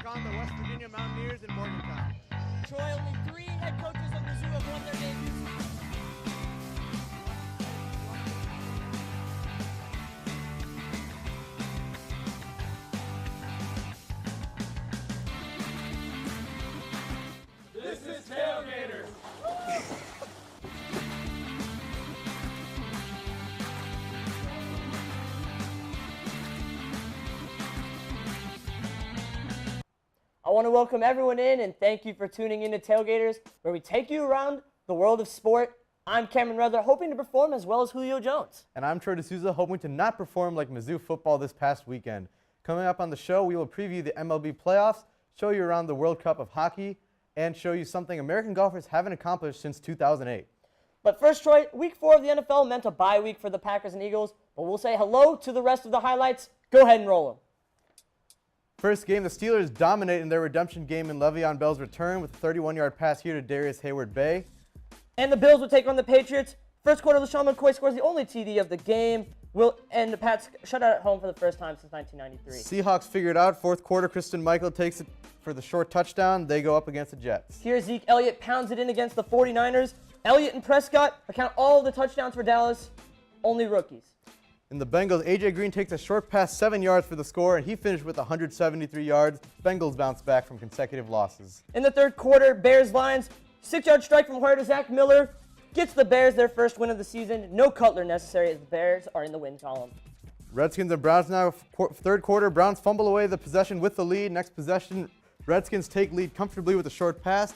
take on the West Virginia Mountaineers in Morgantown. Troy, only 3 head coaches of Mizzou have won their debuts. This is Tailgaters. I want to welcome everyone in and thank you for tuning in to Tailgaters, where we take you around the world of sport. I'm Cameron Redler, hoping to perform as well as Julio Jones. And I'm Troy D'Souza, hoping to not perform like Mizzou football this past weekend. Coming up on the show, we will preview the MLB playoffs, show you around the World Cup of Hockey, and show you something American golfers haven't accomplished since 2008. But first, Troy, week 4 of the NFL meant a bye week for the Packers and Eagles, but we'll say hello to the rest of the highlights. Go ahead and roll them. First game, the Steelers dominate in their redemption game in Le'Veon Bell's return with a 31-yard pass here to Darius Hayward-Bay. And the Bills will take on the Patriots. First quarter, LaShawn McCoy scores the only TD of the game. And the Pats shut out at home for the first time since 1993. Seahawks figured out. Fourth quarter, Kristen Michael takes it for the short touchdown. They go up against the Jets. Here, Zeke Elliott pounds it in against the 49ers. Elliott and Prescott account all the touchdowns for Dallas. Only rookies. In the Bengals, A.J. Green takes a short pass 7 yards for the score, and he finished with 173 yards. Bengals bounce back from consecutive losses. In the third quarter, Bears-Lions, 6-yard strike from Hoyer to Zach Miller gets the Bears their first win of the season. No Cutler necessary as the Bears are in the win column. Redskins and Browns now, third quarter. Browns fumble away the possession with the lead. Next possession, Redskins take lead comfortably with a short pass.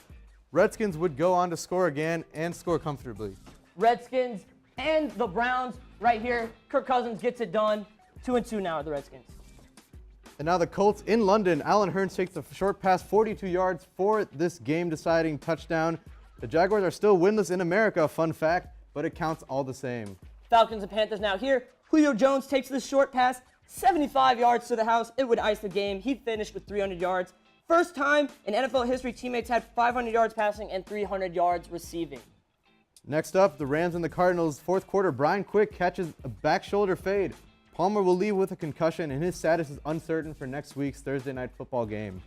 Redskins would go on to score again and score comfortably. Redskins and the Browns right here. Kirk Cousins gets it done. 2-2 now are the Redskins. And now the Colts in London. Alan Hearns takes a short pass 42 yards for this game-deciding touchdown. The Jaguars are still winless in America, fun fact, but it counts all the same. Falcons and Panthers now here. Julio Jones takes this short pass, 75 yards to the house. It would ice the game. He finished with 300 yards. First time in NFL history, teammates had 500 yards passing and 300 yards receiving. Next up, the Rams and the Cardinals. Fourth quarter, Brian Quick catches a back shoulder fade. Palmer will leave with a concussion, and his status is uncertain for next week's Thursday night football game.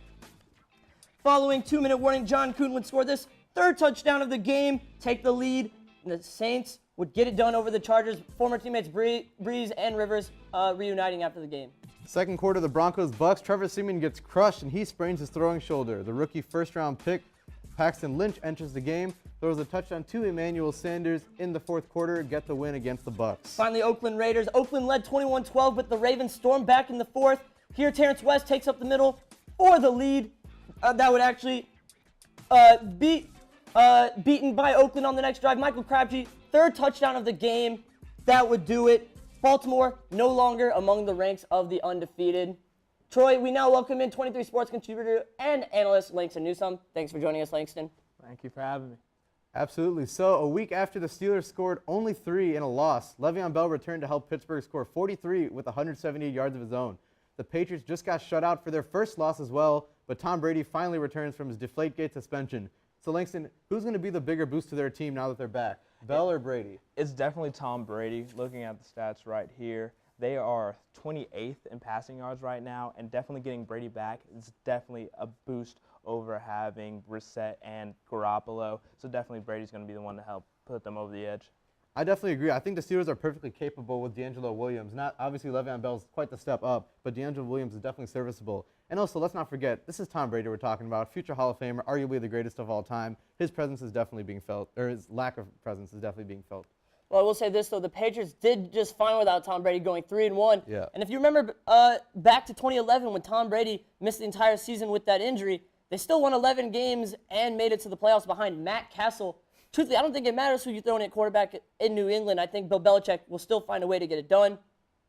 Following 2-minute warning, John Kuhn would score this third touchdown of the game, take the lead, and the Saints would get it done over the Chargers. Former teammates Breeze and Rivers reuniting after the game. Second quarter, the Broncos-Bucks. Trevor Siemian gets crushed, and he sprains his throwing shoulder. The rookie first-round pick, Paxton Lynch, enters the game. Throws a touchdown to Emmanuel Sanders in the fourth quarter, get the win against the Bucks. Finally, Oakland Raiders. Oakland led 21-12, but the Ravens stormed back in the fourth. Here, Terrence West takes up the middle for the lead. That would actually beaten by Oakland on the next drive. Michael Crabtree, third touchdown of the game. That would do it. Baltimore no longer among the ranks of the undefeated. Troy, we now welcome in 23 sports contributor and analyst Langston Newsome. Thanks for joining us, Langston. Thank you for having me. Absolutely. So a week after the Steelers scored only 3 in a loss, Le'Veon Bell returned to help Pittsburgh score 43 with 178 yards of his own. The Patriots just got shut out for their first loss as well, but Tom Brady finally returns from his Deflategate suspension. So Langston, who's going to be the bigger boost to their team now that they're back, Bell or Brady? It's definitely Tom Brady. Looking at the stats right here, they are 28th in passing yards right now, and definitely getting Brady back is definitely a boost over having Brissett and Garoppolo. So definitely Brady's going to be the one to help put them over the edge. I definitely agree. I think the Steelers are perfectly capable with DeAngelo Williams. Not obviously Le'Veon Bell's quite the step up, but DeAngelo Williams is definitely serviceable. And also, let's not forget, this is Tom Brady we're talking about, future Hall of Famer, arguably the greatest of all time. His presence is definitely being felt, or his lack of presence is definitely being felt. Well, I will say this, though. The Patriots did just fine without Tom Brady going 3-1. Yeah. And if you remember back to 2011 when Tom Brady missed the entire season with that injury, they still won 11 games and made it to the playoffs behind Matt Castle. Truthfully, I don't think it matters who you're throwing at quarterback in New England. I think Bill Belichick will still find a way to get it done.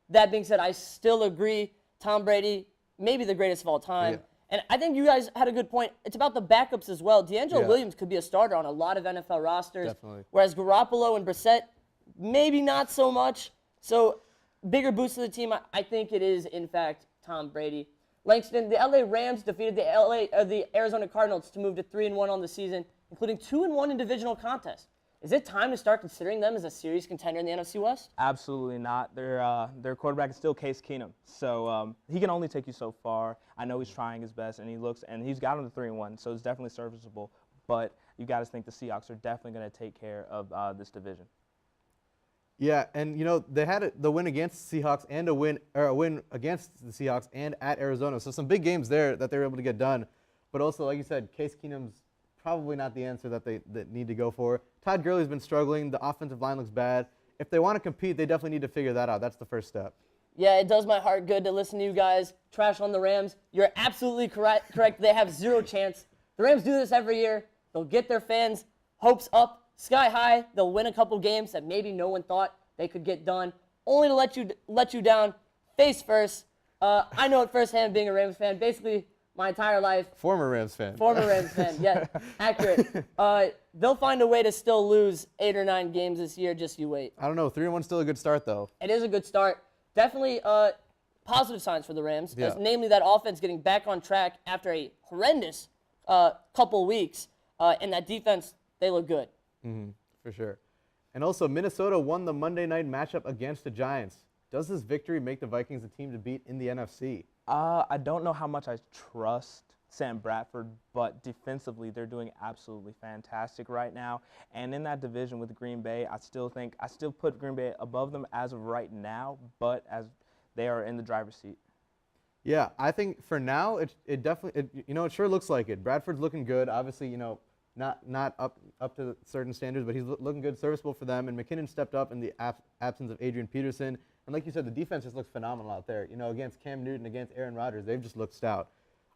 That being said, I still agree Tom Brady, maybe the greatest of all time. Yeah. And I think you guys had a good point. It's about the backups as well. DeAngelo Williams could be a starter on a lot of NFL rosters. Definitely. Whereas Garoppolo and Brissett, maybe not so much. So bigger boost to the team, I think it is, in fact, Tom Brady. Langston, the LA Rams defeated the Arizona Cardinals to move to 3-1 on the season, including 2-1 in divisional contests. Is it time to start considering them as a serious contender in the NFC West? Absolutely not. Their quarterback is still Case Keenum, so he can only take you so far. I know he's trying his best, and he's got him to 3-1, so it's definitely serviceable. But you got to think the Seahawks are definitely going to take care of this division. Yeah, and they had the win against the Seahawks and a win against the Seahawks and at Arizona. So some big games there that they were able to get done. But also, like you said, Case Keenum's probably not the answer that they need to go for. Todd Gurley's been struggling. The offensive line looks bad. If they want to compete, they definitely need to figure that out. That's the first step. Yeah, it does my heart good to listen to you guys trash on the Rams. You're absolutely correct. They have zero chance. The Rams do this every year. They'll get their fans' hopes up sky high. They'll win a couple games that maybe no one thought they could get done, only to let you down face first. I know it firsthand being a Rams fan. Basically, my entire life. Former Rams fan. Former Rams fan, yeah, accurate. They'll find a way to still lose 8 or 9 games this year, just you wait. I don't know, 3-1's still a good start, though. It is a good start. Definitely positive signs for the Rams, Yeah. namely that offense getting back on track after a horrendous couple weeks, and that defense, they look good. For sure. And also, Minnesota won the Monday night matchup against the Giants. Does this victory make the Vikings a team to beat in the NFC? I don't know how much I trust Sam Bradford, but defensively they're doing absolutely fantastic right now. And in that division with Green Bay, I still put Green Bay above them as of right now, but as they are in the driver's seat. Yeah, I think for now it definitely it sure looks like it. Bradford's looking good. Obviously, not up to certain standards, but he's looking good, serviceable for them. And McKinnon stepped up in the absence of Adrian Peterson. And like you said, the defense just looks phenomenal out there. Against Cam Newton, against Aaron Rodgers, they've just looked stout.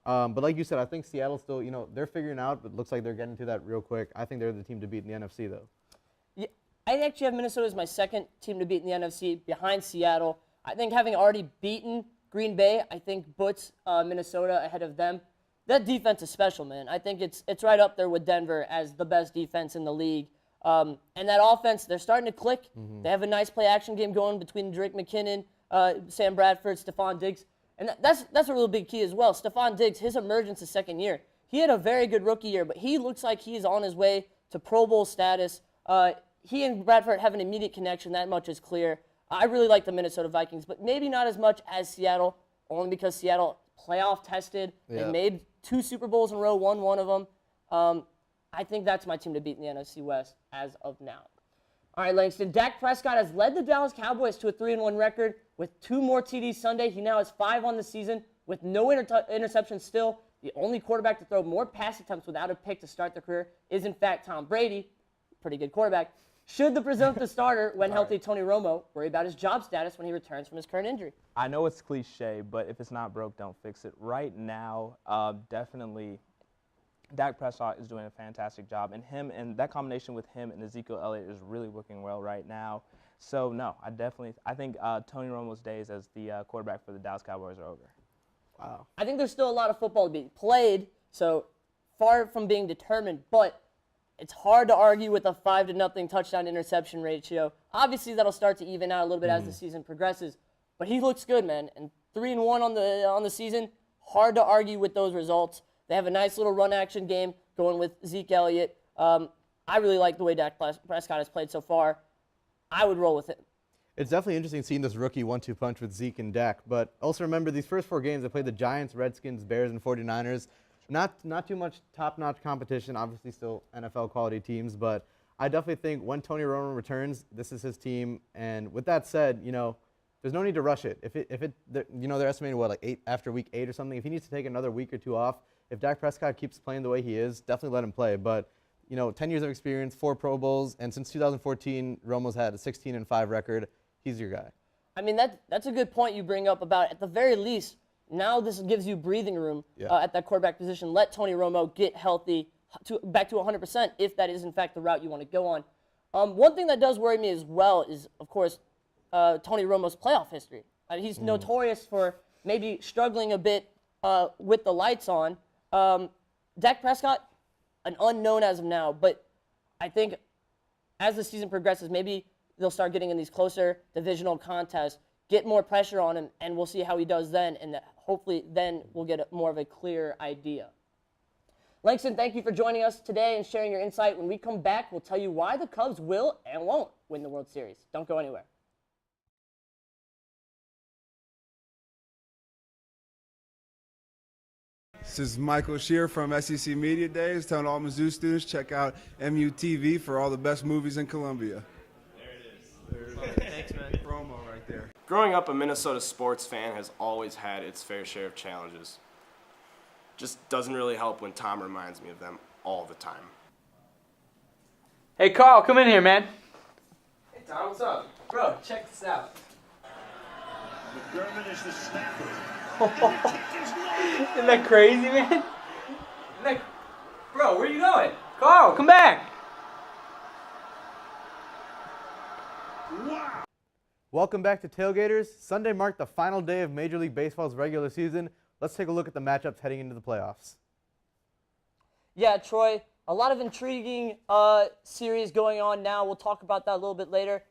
But like you said, I think Seattle still, they're figuring out, but it looks like they're getting to that real quick. I think they're the team to beat in the NFC, though. Yeah, I actually have Minnesota as my second team to beat in the NFC behind Seattle. I think having already beaten Green Bay, I think puts Minnesota ahead of them. That defense is special, man. I think it's right up there with Denver as the best defense in the league. And that offense, they're starting to click. They have a nice play-action game going between Drake McKinnon, Sam Bradford, Stephon Diggs. And that's a real big key as well. Stephon Diggs, his emergence his second year. He had a very good rookie year, but he looks like he is on his way to Pro Bowl status. He and Bradford have an immediate connection. That much is clear. I really like the Minnesota Vikings, but maybe not as much as Seattle, only because Seattle playoff tested. Yeah. They made 2 Super Bowls in a row, won one of them. I think that's my team to beat in the NFC West as of now. All right, Langston. Dak Prescott has led the Dallas Cowboys to a 3-1 record with 2 more TDs Sunday. He now has 5 on the season with no interceptions still. The only quarterback to throw more pass attempts without a pick to start their career is, in fact, Tom Brady. Pretty good quarterback. Should the presumptive starter, when healthy, Tony Romo, worry about his job status when he returns from his current injury? I know it's cliche, but if it's not broke, don't fix it. Right now, definitely Dak Prescott is doing a fantastic job, and that combination with him and Ezekiel Elliott is really working well right now. So, no, I think Tony Romo's days as the quarterback for the Dallas Cowboys are over. Wow. I think there's still a lot of football to be played, so far from being determined, but it's hard to argue with a 5-0 touchdown-interception ratio. Obviously, that'll start to even out a little bit as the season progresses, but he looks good, man. And 3-1 on the season, hard to argue with those results. They have a nice little run-action game going with Zeke Elliott. I really like the way Dak Prescott has played so far. I would roll with him. It's definitely interesting seeing this rookie 1-2 punch with Zeke and Dak. But also remember, these first 4 games, they played the Giants, Redskins, Bears, and 49ers. Not too much top-notch competition, obviously still NFL quality teams, but I definitely think when Tony Romo returns, this is his team. And with that said, there's no need to rush it. They're estimating like 8 after week 8 or something. If he needs to take another week or 2 off, if Dak Prescott keeps playing the way he is, definitely let him play. But 10 years of experience, 4 Pro Bowls, and since 2014, Romo's had a 16-5 record. He's your guy. I mean, that's a good point you bring up about, at the very least, now this gives you breathing room at that quarterback position. Let Tony Romo get healthy back to 100% if that is, in fact, the route you want to go on. One thing that does worry me as well is, of course, Tony Romo's playoff history. He's notorious for maybe struggling a bit with the lights on. Dak Prescott, an unknown as of now, but I think as the season progresses, maybe they'll start getting in these closer divisional contests, get more pressure on him, and we'll see how he does then, and hopefully then we'll get more of a clear idea. Langston, thank you for joining us today and sharing your insight. When we come back, we'll tell you why the Cubs will and won't win the World Series. Don't go anywhere. This is Michael Shear from SEC Media Days, telling all Mizzou students check out MUTV for all the best movies in Columbia. There it is. Thanks, man. Promo right there. Growing up a Minnesota sports fan has always had its fair share of challenges. Just doesn't really help when Tom reminds me of them all the time. Hey, Carl, come in here, man. Hey Tom, what's up? Bro, check this out. McDermott is the snapper. Isn't that crazy, man? Bro, where you going? Carl, come back. Wow. Welcome back to Tailgaters. Sunday marked the final day of Major League Baseball's regular season. Let's take a look at the matchups heading into the playoffs. Yeah, Troy, a lot of intriguing series going on now. We'll talk about that a little bit later.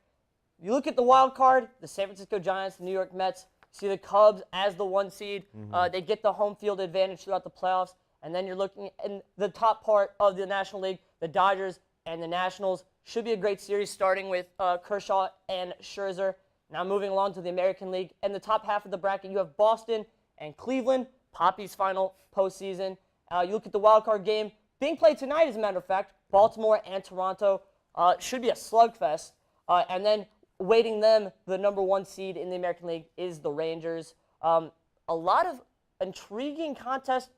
You look at the wild card, the San Francisco Giants, the New York Mets. See the Cubs as the 1 seed. They get the home field advantage throughout the playoffs. And then you're looking in the top part of the National League, the Dodgers and the Nationals. Should be a great series starting with Kershaw and Scherzer. Now moving along to the American League. And the top half of the bracket, you have Boston and Cleveland, Poppy's final postseason. You look at the wild card game being played tonight, as a matter of fact, Baltimore and Toronto. Should be a slugfest. And then awaiting them, the number 1 seed in the American League is the Rangers. A lot of intriguing contests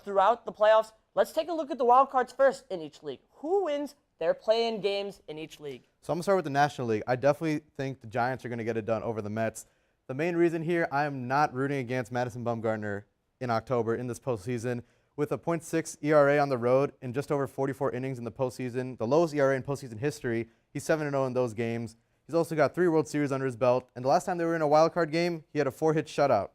throughout the playoffs. Let's take a look at the wild cards first in each league. Who wins their play-in games in each league? So I'm going to start with the National League. I definitely think the Giants are going to get it done over the Mets. The main reason here, I am not rooting against Madison Bumgarner in October in this postseason. With a .6 ERA on the road in just over 44 innings in the postseason, the lowest ERA in postseason history, he's 7-0 in those games. He's also got 3 World Series under his belt, and the last time they were in a wild card game, he had a 4-hit shutout.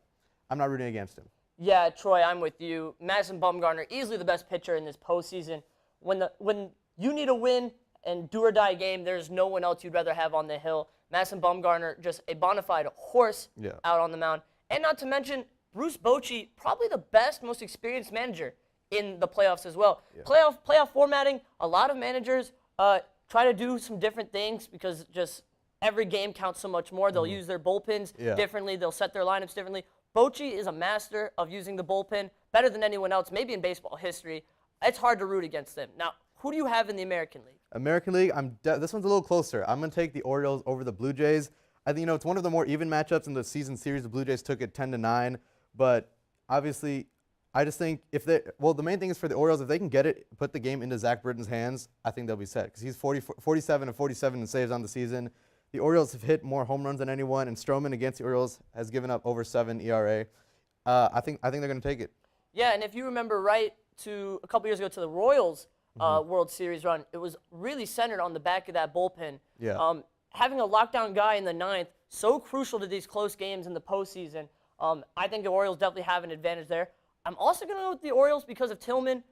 I'm not rooting against him. Yeah, Troy, I'm with you. Madison Bumgarner, easily the best pitcher in this postseason. When you need a win and do-or-die game, there's no one else you'd rather have on the hill. Madison Bumgarner, just a bona fide horse out on the mound. And not to mention, Bruce Bochy, probably the best, most experienced manager in the playoffs as well. Yeah. Playoff formatting, a lot of managers try to do some different things because just every game counts so much more. They'll use their bullpens differently. They'll set their lineups differently. Bochy is a master of using the bullpen better than anyone else, maybe in baseball history. It's hard to root against them. Now, who do you have in the American League? American League, this one's a little closer. I'm going to take the Orioles over the Blue Jays. I think it's one of the more even matchups in the season series. The Blue Jays took it 10-9, but obviously, I just think the main thing is for the Orioles, if they can get it, put the game into Zach Britton's hands, I think they'll be set because he's 47 of 47 in saves on the season. The Orioles have hit more home runs than anyone, and Stroman against the Orioles has given up over 7 ERA. I think they're going to take it. Yeah, and if you remember right to a couple years ago to the Royals World Series run, it was really centered on the back of that bullpen. Yeah. Having a lockdown guy in the 9th, so crucial to these close games in the postseason. I think the Orioles definitely have an advantage there. I'm also going to go with the Orioles because of Tillman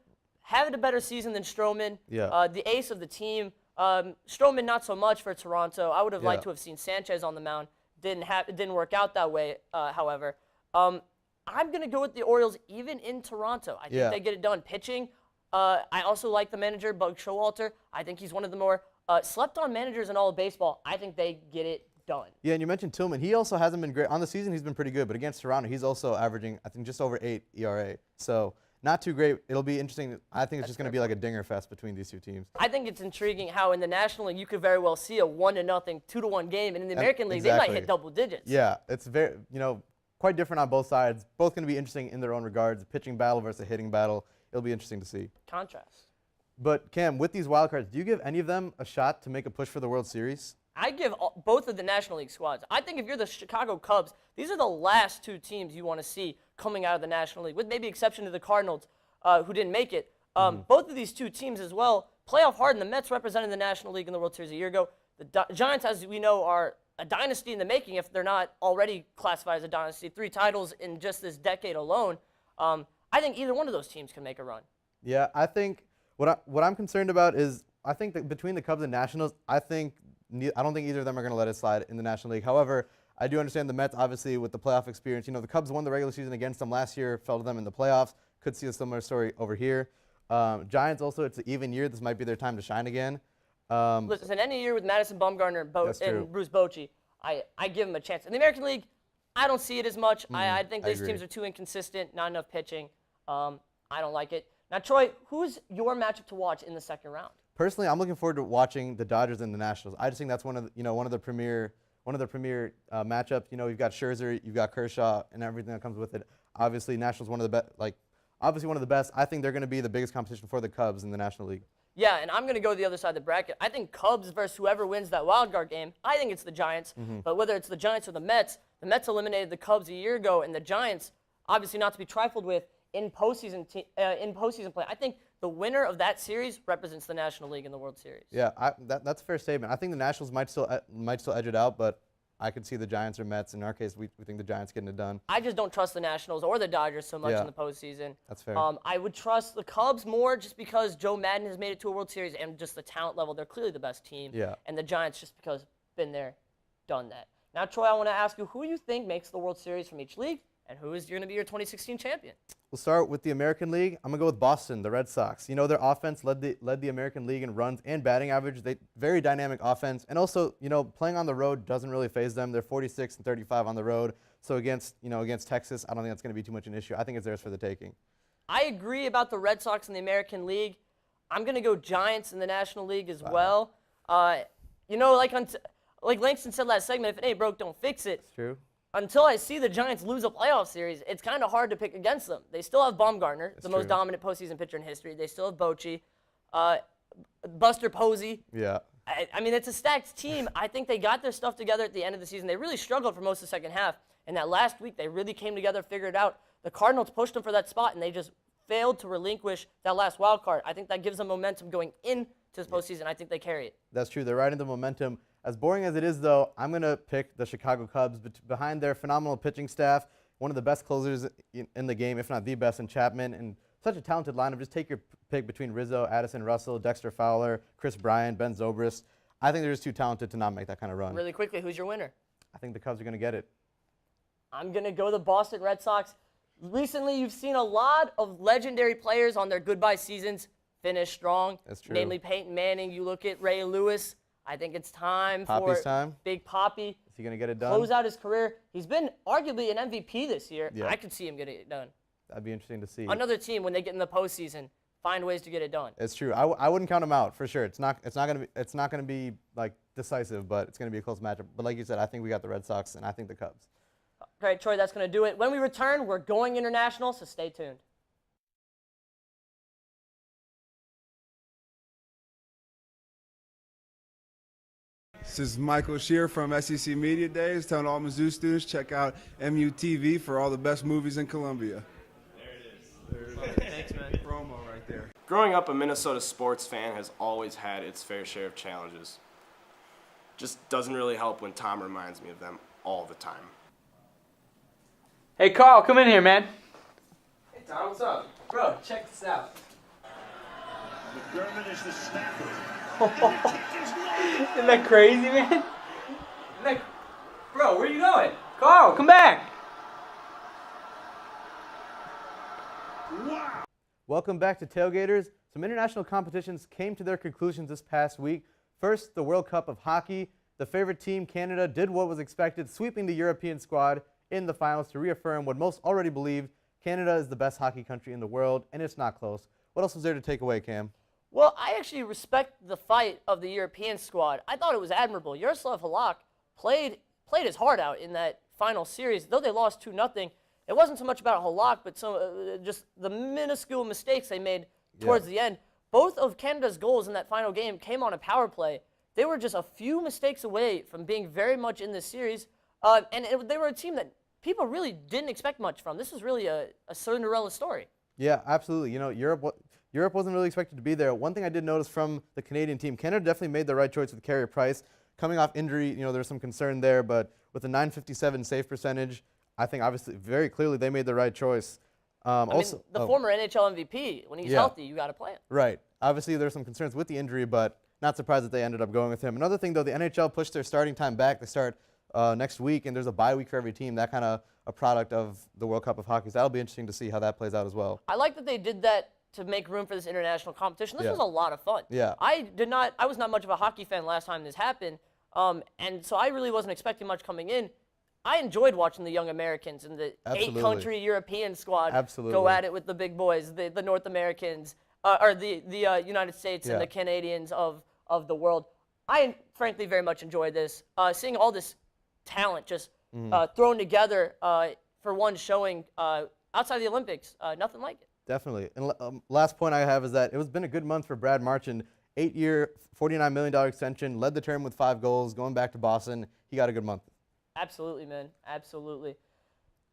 having a better season than Stroman, the ace of the team. Stroman not so much for Toronto. I would have liked to have seen Sanchez on the mound. It didn't work out that way, however. I'm going to go with the Orioles even in Toronto. I think they get it done. Pitching, I also like the manager, Bug Showalter. I think he's one of the more slept-on managers in all of baseball. I think they get it done. Yeah, and you mentioned Tillman. He also hasn't been great. On the season, he's been pretty good, but against Toronto, he's also averaging, I think, just over 8 ERA. So not too great. It'll be interesting. I think it's just going to be like a dinger fest between these two teams. I think it's intriguing how in the National League you could very well see a 1-0, 2-1 game, and in the American League they might hit double digits. Yeah, it's very, quite different on both sides. Both going to be interesting in their own regards. A pitching battle versus a hitting battle. It'll be interesting to see. Contrast. But Cam, with these wild cards, do you give any of them a shot to make a push for the World Series? I give both of the National League squads. I think if you're the Chicago Cubs, these are the last 2 teams you want to see coming out of the National League, with maybe exception to the Cardinals, who didn't make it. Both of these 2 teams as well play off hard, and the Mets represented the National League in the World Series a year ago. The Giants, as we know, are a dynasty in the making if they're not already classified as a dynasty. 3 titles in just this decade alone. I think either one of those teams can make a run. Yeah, I think what I'm concerned about is I think that between the Cubs and Nationals, I don't think either of them are going to let it slide in the National League. However, I do understand the Mets, obviously, with the playoff experience. The Cubs won the regular season against them last year, fell to them in the playoffs. Could see a similar story over here. Giants also, it's an even year. This might be their time to shine again. Listen, any year with Madison Bumgarner and Bruce Bochy, I give them a chance. In the American League, I don't see it as much. I think these teams are too inconsistent, not enough pitching. I don't like it. Now, Troy, who's your matchup to watch in the second round? Personally, I'm looking forward to watching the Dodgers and the Nationals. I just think that's one of the premier matchups. You know, you've got Scherzer, you've got Kershaw, and everything that comes with it. Obviously, Nationals one of the best. I think they're going to be the biggest competition for the Cubs in the National League. Yeah, and I'm going to go the other side of the bracket. I think Cubs versus whoever wins that wild card game. I think it's the Giants. But whether it's the Giants or the Mets eliminated the Cubs a year ago, and the Giants, obviously not to be trifled with, in postseason play. I think the winner of that series represents the National League in the World Series. Yeah, that's a fair statement. I think the Nationals might still edge it out, but I could see the Giants or Mets. In our case, we think the Giants getting it done. I just don't trust the Nationals or the Dodgers so much in the postseason. That's fair. I would trust the Cubs more just because Joe Madden has made it to a World Series and just the talent level. They're clearly the best team. Yeah. And the Giants just because been there, done that. Now, Troy, I want to ask you who you think makes the World Series from each league and who is going to be your 2016 champion? We'll start with the American League. I'm going to go with Boston, the Red Sox. You know, their offense led the American League in runs and batting average. Very dynamic offense. And also, you know, playing on the road doesn't really faze them. They're 46-35 on the road. So against Texas, I don't think that's going to be too much an issue. I think it's theirs for the taking. I agree about the Red Sox in the American League. I'm going to go Giants in the National League as well. You know, like Langston said last segment, if it ain't broke, don't fix it. It's true. Until I see the Giants lose a playoff series, it's kind of hard to pick against them. They still have Bumgarner, the most dominant postseason pitcher in history. They still have Bochy, Buster Posey. Yeah. I mean, it's a stacked team. I think they got their stuff together at the end of the season. They really struggled for most of the second half. And that last week, they really came together, figured it out. The Cardinals pushed them for that spot, and they just failed to relinquish that last wild card. I think that gives them momentum going into this postseason. I think they carry it. That's true. They're riding the momentum. As boring as it is, though, I'm going to pick the Chicago Cubs. Behind their phenomenal pitching staff, one of the best closers in the game, if not the best, in Chapman, and such a talented lineup. Just take your pick between Rizzo, Addison Russell, Dexter Fowler, Chris Bryant, Ben Zobrist. I think they're just too talented to not make that kind of run. Really quickly, who's your winner? I think the Cubs are going to get it. I'm going to go the Boston Red Sox. Recently, you've seen a lot of legendary players on their goodbye seasons finish strong. That's true. Namely Peyton Manning. You look at Ray Lewis. I think it's time Poppy's for time? Big Poppy. Is he going to get it done? Close out his career. He's been arguably an MVP this year. Yeah. I could see him getting it done. That'd be interesting to see. Another team, when they get in the postseason, find ways to get it done. It's true. I wouldn't count them out for sure. It's not going to be like decisive, but it's going to be a close matchup. But like you said, I think we got the Red Sox, and I think the Cubs. All right, Troy, that's going to do it. When we return, we're going international, so stay tuned. This is Michael Shear from SEC Media Days, telling all Mizzou students check out MUTV for all the best movies in Columbia. There it is. Thanks, man. Promo right there. Growing up a Minnesota sports fan has always had its fair share of challenges. Just doesn't really help when Tom reminds me of them all the time. Hey, Carl, come in here, man. Hey, Tom, what's up? Bro, check this out. McDermott is the snapper. Isn't that crazy, man? Bro, where are you going? Carl, come back. Wow. Welcome back to Tailgaters. Some international competitions came to their conclusions this past week. First, the World Cup of Hockey. The favorite team, Canada, did what was expected, sweeping the European squad in the finals to reaffirm what most already believed: Canada is the best hockey country in the world, and it's not close. What else was there to take away, Cam? Well, I actually respect the fight of the European squad. I thought it was admirable. Yaroslav Halak played his heart out in that final series. Though they lost 2-0, it wasn't so much about Halak, but just the minuscule mistakes they made towards the end. Both of Canada's goals in that final game came on a power play. They were just a few mistakes away from being very much in this series, they were a team that people really didn't expect much from. This was really a Cinderella story. Yeah, absolutely. You know, Europe wasn't really expected to be there. One thing I did notice from the Canadian team, Canada definitely made the right choice with Carey Price. Coming off injury, you know, there's some concern there, but with a .957 save percentage, I think obviously very clearly they made the right choice. I mean, the former NHL MVP, when he's healthy, you got to play him. Right. Obviously, there's some concerns with the injury, but not surprised that they ended up going with him. Another thing, though, the NHL pushed their starting time back. They start next week, and there's a bye week for every team. That kind of a product of the World Cup of Hockey. So that'll be interesting to see how that plays out as well. I like that they did that to make room for this international competition. This Yeah. was a lot of fun. Yeah. I was not much of a hockey fan last time this happened, and so I really wasn't expecting much coming in. I enjoyed watching the young Americans and the Absolutely. 8-country European squad Absolutely. go at it with the big boys, the North Americans, or the United States Yeah. and the Canadians of the world. I frankly very much enjoyed this. Seeing all this talent just thrown together for one showing outside the Olympics, nothing like it. Definitely. And last point I have is that it's been a good month for Brad Marchand. 8-year, $49 million extension, led the term with 5 goals, going back to Boston. He got a good month. Absolutely, man. Absolutely.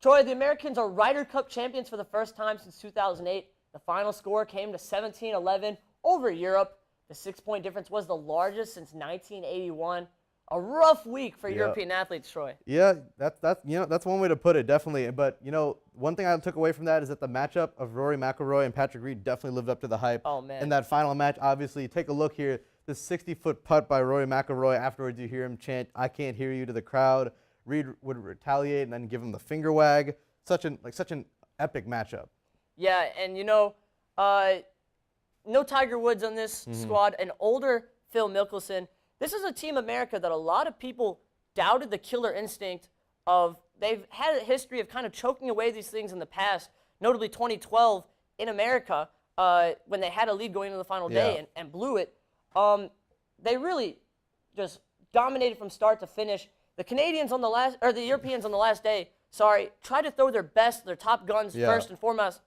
Troy, the Americans are Ryder Cup champions for the first time since 2008. The final score came to 17-11 over Europe. The 6-point difference was the largest since 1981. A rough week for European athletes, Troy. Yeah, that's one way to put it, definitely. But one thing I took away from that is that the matchup of Rory McIlroy and Patrick Reed definitely lived up to the hype. Oh, man. In that final match, obviously, take a look here. This 60-foot putt by Rory McIlroy. Afterwards, you hear him chant, "I can't hear you," to the crowd. Reed would retaliate and then give him the finger wag. Such an epic matchup. Yeah, and no Tiger Woods on this squad. An older Phil Mickelson. This is a Team America that a lot of people doubted the killer instinct of. They've had a history of kind of choking away these things in the past, notably 2012 in America when they had a lead going into the final day and blew it. They really just dominated from start to finish. The Canadians on the last, or the Europeans on the last day, tried to throw their best, their top guns first and foremost,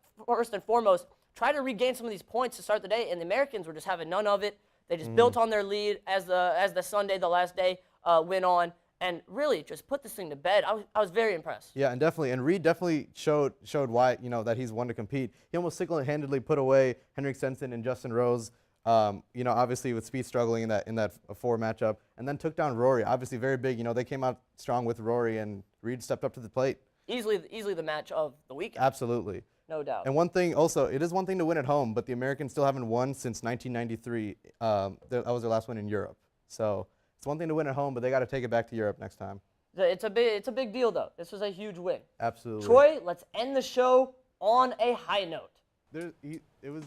try to regain some of these points to start the day, and the Americans were just having none of it. They just built on their lead as the Sunday, the last day, went on, and really just put this thing to bed. I was very impressed. Yeah, and definitely, and Reed definitely showed why that he's one to compete. He almost single-handedly put away Henrik Stenson and Justin Rose. Obviously with Spieth struggling in that 4 matchup, and then took down Rory. Obviously very big. They came out strong with Rory, and Reed stepped up to the plate. Easily the match of the weekend. Absolutely. No doubt. And one thing also, it is one thing to win at home, but the Americans still haven't won since 1993. That was their last win in Europe. So it's one thing to win at home, but they got to take it back to Europe next time. It's a big deal, though. This was a huge win. Absolutely. Troy, let's end the show on a high note. It was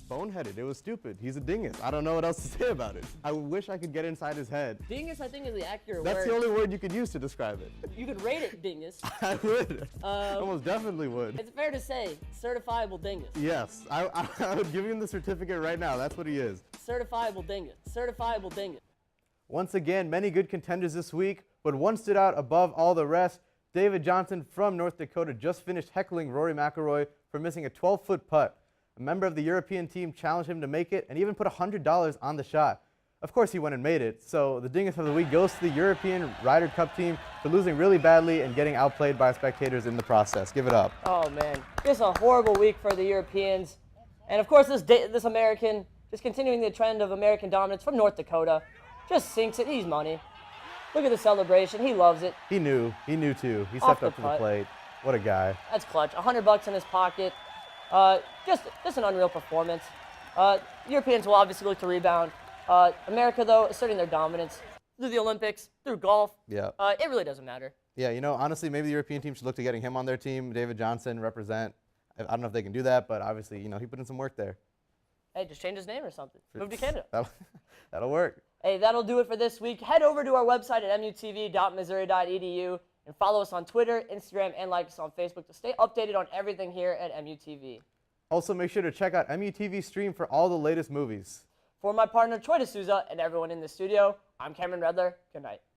boneheaded. It was stupid. He's a dingus. I don't know what else to say about it. I wish I could get inside his head. Dingus, I think, is the accurate word. That's the only word you could use to describe it. You could rate it dingus. I would. Almost definitely would. It's fair to say, certifiable dingus. Yes. I would give him the certificate right now. That's what he is. Certifiable dingus. Certifiable dingus. Once again, many good contenders this week, but one stood out above all the rest. David Johnson from North Dakota just finished heckling Rory McIlroy for missing a 12-foot putt. A member of the European team challenged him to make it and even put $100 on the shot. Of course, he went and made it, so the dingus of the week goes to the European Ryder Cup team for losing really badly and getting outplayed by spectators in the process. Give it up. Oh, man. This is a horrible week for the Europeans. And, of course, this American, just continuing the trend of American dominance from North Dakota, just sinks it. He's money. Look at the celebration. He loves it. He knew too. He stepped up to the plate. What a guy. That's clutch. $100 in his pocket. Just an unreal performance. Europeans will obviously look to rebound. America, though, asserting their dominance through the Olympics, through golf. Yeah. It really doesn't matter. Yeah, honestly, maybe the European team should look to getting him on their team. David Johnson represent. I don't know if they can do that, but obviously, he put in some work there. Hey, just change his name or something. Move to Canada. That'll work. Hey, that'll do it for this week. Head over to our website at mutv.missouri.edu and follow us on Twitter, Instagram, and like us on Facebook to stay updated on everything here at MUTV. Also, make sure to check out MUTV Stream for all the latest movies. For my partner, Troy D'Souza, and everyone in the studio, I'm Cameron Redler. Good night.